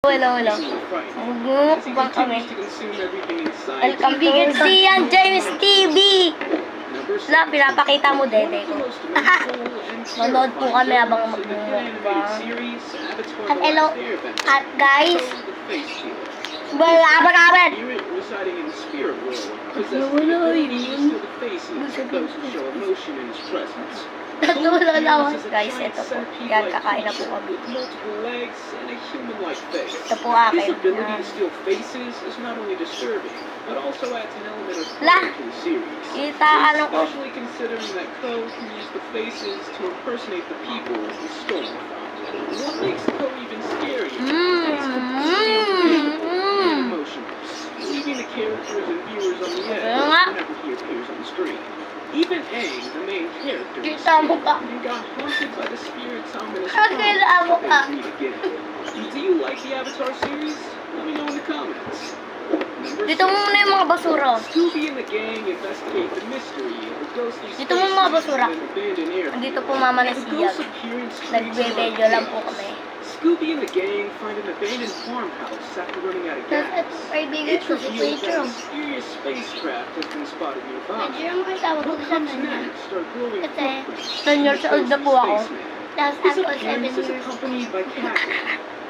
Hello. Magmumukbang kami. Welcome to Sian James TV! Na, pinapakita mo, dede ko. Manood po kami habang magmumukbang. At hello, at guys, wala. Natulog na guys, ito po. Yan, kakain na po kami. Ito po akin. Lah! Kita, ano ko? Leaving the characters and viewers on the edge whenever he appears on the screen. Even Aang, the main character, Kita mo ka. and got haunted by the spirits ominous Kita mo ka. Do you like the Avatar series? Let me know in the comments. Dito mo muna yung mga basura. Scooby and the gang investigate the mystery of the ghostly Dito mo yung mga basura. and abandoned airfield. Nandito po mama na The siya. ghost's appearance Nagbe-video lang po kami. Scooby and the gang find an abandoned farmhouse after running out of gas. Kaibigan It's ko si revealed that a Rachel. mysterious spacecraft has been spotted nearby. Medyo yung kasama ko What sa comes kanya. next are glowing Kasi, footprints 10 years old na po ako. spaceman. Tapos His ako 7 appearance is years. accompanied by cackling.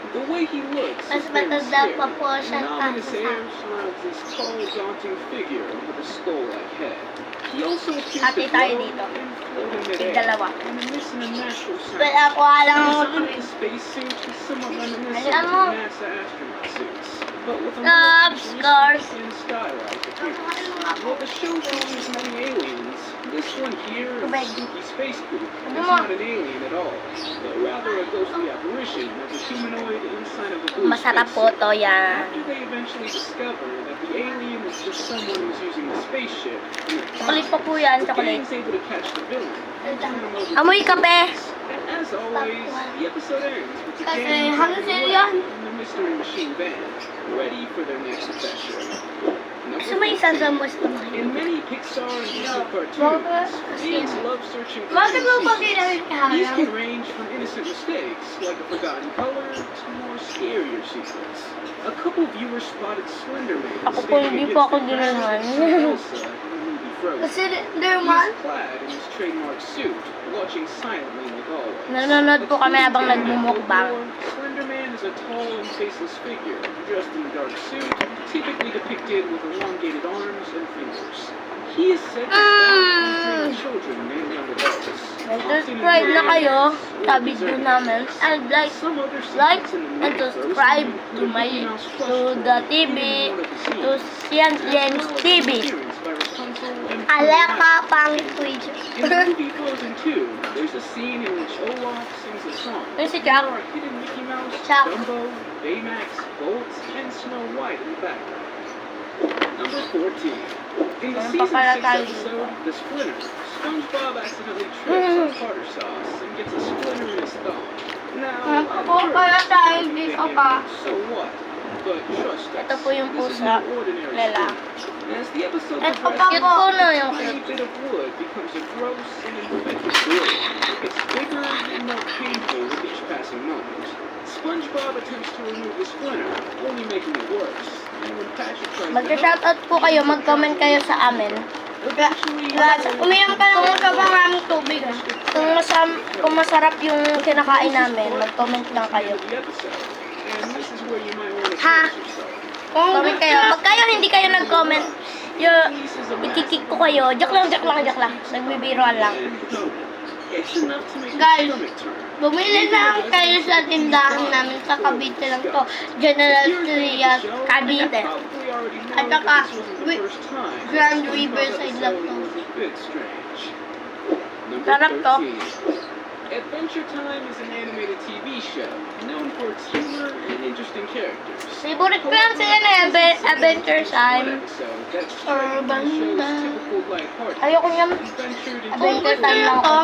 The way he looks Mas is very matanda scary. pa po siya An ominous kasi air surrounds this tall, daunting figure with a skull-like head. He also appears to Ate tayo glow dito. and float in Yung midair, dalawa. and emits an unnatural sound. Well, ako alam The mo. design of the spacesuit is somewhat reminiscent Alam of mo. NASA astronaut suits, but with a Stop, more scars. futuristic and stylized appearance. While the show features many aliens, this one here, a Tubig. spooky space spook, is Ano mo? not an alien at all, but rather a ghostly apparition of a humanoid and sign of a blue Masarap po spacesuit. to yan. After they eventually discover that the alien is just someone who's using the spaceship, Chocolate pa po yan, the chocolate. gang's able to catch the villain and turn him over to Amoy kape. and as always, the episode ends with the Kasi gang hanggang driving sa'yo yan. away in the Mystery Machine van, ready for their next adventure. Gusto mo isa sa mas In many Pixar and Disney Bakit? cartoons, kids love searching for Bakit mo pa clues. ginawin These ka? can range from innocent mistakes, like a forgotten color, to more scarier secrets. A couple viewers spotted Slender Man Ako po, hindi po ako ginawan. Elsa in the movie Frozen. Kasi Derman, He's clad in his trademark suit, watching silently like always. nanonood po kami habang nagmumukbang. Slender Man is a tall and faceless figure, dressed in a dark suit, typically depicted with elongated arms and fingers. He is said to stalk children and young adults. Subscribe na kayo sa video namin. And like and subscribe to my, to the TV, to Sian James TV. Aleka pang Twitch. In the movie Frozen 2, there's a scene in which Olaf sings a song. Yun si There Jack. are hidden Mickey Mouse, Jack. Dumbo, Baymax, Bolt, and Snow White in the background. Number 14. In the Ayan pa season 6 pala tayo episode, The Splinter, SpongeBob accidentally trips on tartar sauce and gets a splinter in his thumb. Now, Ako kaya tayo dito pa. so what? But trust us, Ito po yung this is pusa. no ordinary Lela. splinter. As the episode Ito pa progresses, po na yung any bit of wood becomes a gross and inventive blade. It gets bigger and more painful with each passing moment. SpongeBob attempts to remove the splinter, only making it worse. And when Patrick tries to help, Mag-shoutout po kayo, mag-comment kayo sa amin. eventually, Umiyak ka naman sa maraming tubig. Kung masarap yung kinakain namin, mag-comment lang kayo. the episode. And this is where you might want to Ha? brace yourself. Comment kayo. Pag kayo hindi kayo nag-comment, ikikik ko kayo. Joke lang. Nagbibiroan lang. It's enough to make Guys, your stomach turn. Bumili na kayo sa tindahan namin sa Cavite lang to. General Trias, Cavite. At saka, Grand Riverside lang to. Sarap to. Adventure Time is an animated TV show known for its humor and interesting characters. Favorite ko lang sila na Adventure Time. Urban Ayoko niyang Adventure Time lang ako.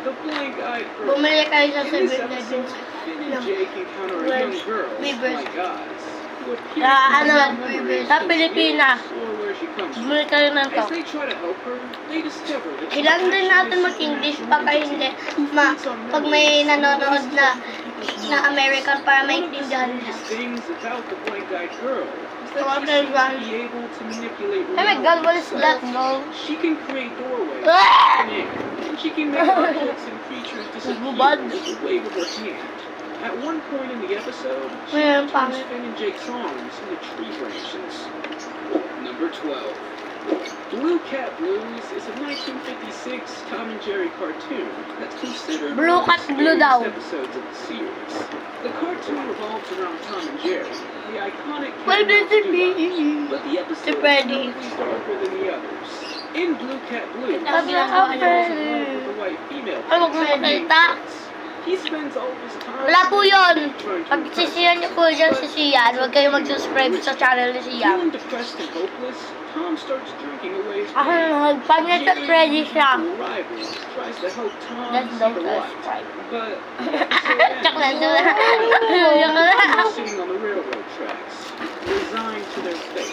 The blank-eyed Bumili kayo sa In this 7-Eleven. episode, Finn and Jake encounter a young girl, Weavers. like Oz, who appears Sa to ano, remember sa Pilipinas. or where where she comes from. Bumili kayo ng to. As they try to help her, they discover that she's Kailangan din natin actually a mag-English super baka hindi. Pag may nanonood na American para maintindihan One of the niya. strangest things about the blank-eyed girl is that What she is seems that? to be able to manipulate Oh my God, what is reality that, itself. no? She can create doorways Ah! and she can make objects and creatures disappear Bubad. with a wave of her hand. At one point in the episode, she Mayroon turns pangit. Finn and Jake's arms into tree branches. Number 12. Blue Cat Blues is a 1956 Tom and Jerry cartoon that's considered Blue one of Cat the Blue daw. scariest episodes of the series. The cartoon revolves around Tom and Jerry, the iconic cat What does it and mouse duo, mean? but the episode is Freddy. notably darker than the others. In Blue Cat Blues, Sabi Tom ako, falls in love with a white female Ano cat kung named makita? Fritz. He spends all of his time Wala po yun. trying to Pag impress sisiyan niyo po dyan si Sian, huwag kayong mag-subscribe sa channel ni Sian. Feeling depressed and hopeless, Tom starts drinking away his Ako pain. naman, pag nasa Freddy siya. Jerry, a rival, tries to help Tom That's see don't the light, subscribe. but Joke lang, joke lang. Joke lang. sitting on the railroad tracks, resigned to their fate.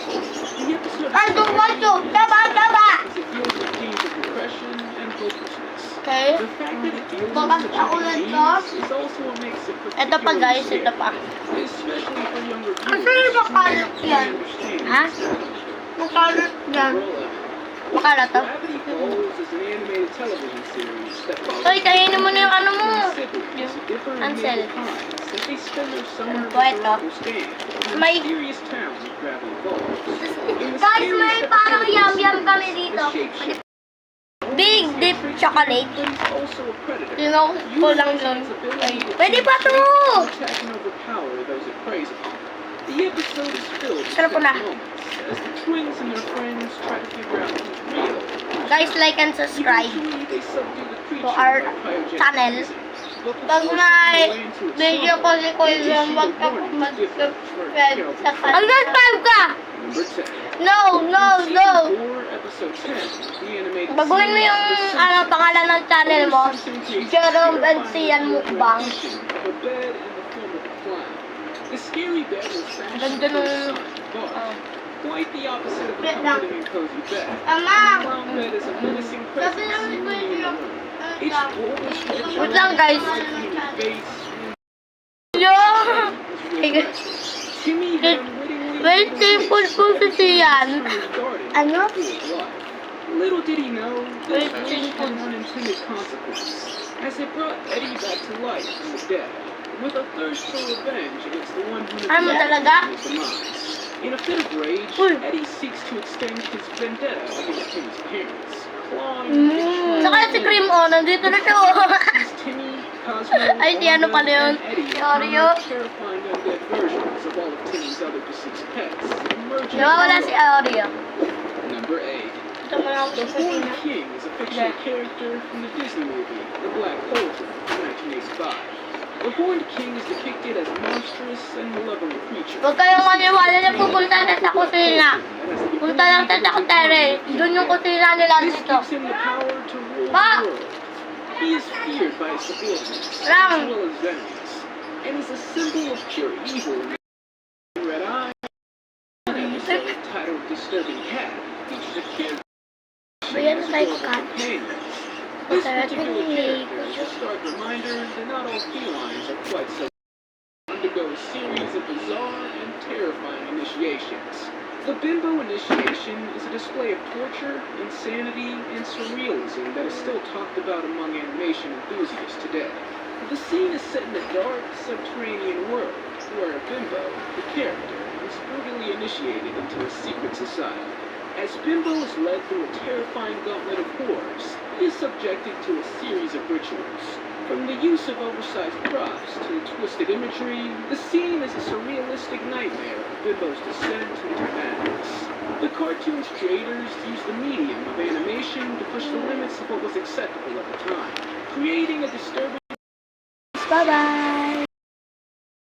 The episode I don't want to. Taba, taba. as it deals with themes of depression and hopelessness. Okay. The fact that it deals with Bakas such ako heavy lang themes to. is also what makes it Ito pa guys, particularly ito pa. scary, especially for younger Ang viewers sarap who makalat can't yan. understand Ha? its depth. Makalat yan. Umbrella. Makalat to. Gravity Falls is an animated television series that follows Hoy, kainin mo na yung ano mo. siblings, different Ansel. medieval times, as they spend their summer Ano po with ito? their Uncle Stan in the May- mysterious town of Gravity Falls. In the Guys, scariest may parang episode of the yum-yum series, kami the dito. shapeshifter Big dip chocolate. but he's also a predator. Tinaw ko lang yun. Ay, pwede pa to! Attack and overpower those it preys upon. The episode is filled with Sarap tense na. moments as the twins and their friends try to figure out who's real. Guys, like and subscribe. Eventually, they subdue the creature to our by cryogenic channel. freezing. But Pag before may slipping away into its video slumber, ko si Kuya, they issue wag a ka warning mag-subscribe different for sa Carol. Mag-subscribe ka! Number 10. No, no, In no! Season 4, Episode 10, the animated Baguhin mo series yung The Simpsons. ano, pangalan ng channel mo. Homer Simpson creates Jerome a and Sian Mukbang. rendition of a bed in the form of a clown. The scary bed was fashioned Ganda for his nung- son, Bart. Oh. Quite the opposite of a Wait lang. comforting and cozy bed. Ama! The clown bed is a menacing presence Sabi namin ko looming in the yung... room. Its bulbous picture Wait lang, guys. of human face Yo! Timmy had unwittingly May made a simple wish po that si Sian. everything in his garden Ano? would come to life. Little did he know, this May wish simple. had an unintended consequence, as it brought Eddie back to life from the dead, with a thirst for revenge against the one who Ano talaga? his demise. In a fit of rage, Uy. Eddie seeks to extend his vendetta against Timmy's parents, clawing and destroying Saka si Cream, oh, nandito na siya, oh. As Timmy, Cosmo, Ay, si ano Wanda, pala yun? and Eddie Si Oreo. encounter terrifying undead versions of all of Timmy's other deceased pets, emerging Nawawala from si the Oreo. Number 8. Ito mo lang The sa Horned sina. King is a fictional character from the Disney movie, The Black Cauldron, from 1985. The Horned King is depicted as a monstrous and malevolent creature. Huwag kayong maniwala na pupunta na sa kusina. Punta lang sa secretary. Doon yung kusina nila This dito. gives him the power to rule Pa! the world. He is feared by his subordinates, Ram! as well as enemies, and is a symbol of pure evil. Red Eye, an episode titled Disturbing Cat, features a character Ayan, as may well as cat. companions. This Masarap particular yung character is a stark reminder that not all felines are quite so undergo a series of bizarre and terrifying initiations. The Bimbo initiation is a display of torture, insanity, and surrealism that is still talked about among animation enthusiasts today. The scene is set in a dark, subterranean world where a Bimbo, the character, is brutally initiated into a secret society. As Bimbo is led through a terrifying gauntlet of horrors, he is subjected to a series of rituals. From the use of oversized props to the twisted imagery, the scene is a surrealistic nightmare of Bimbo's descent into madness. The cartoon's creators used the medium of animation to push the limits of what was acceptable at the time, creating a disturbing Bye-bye!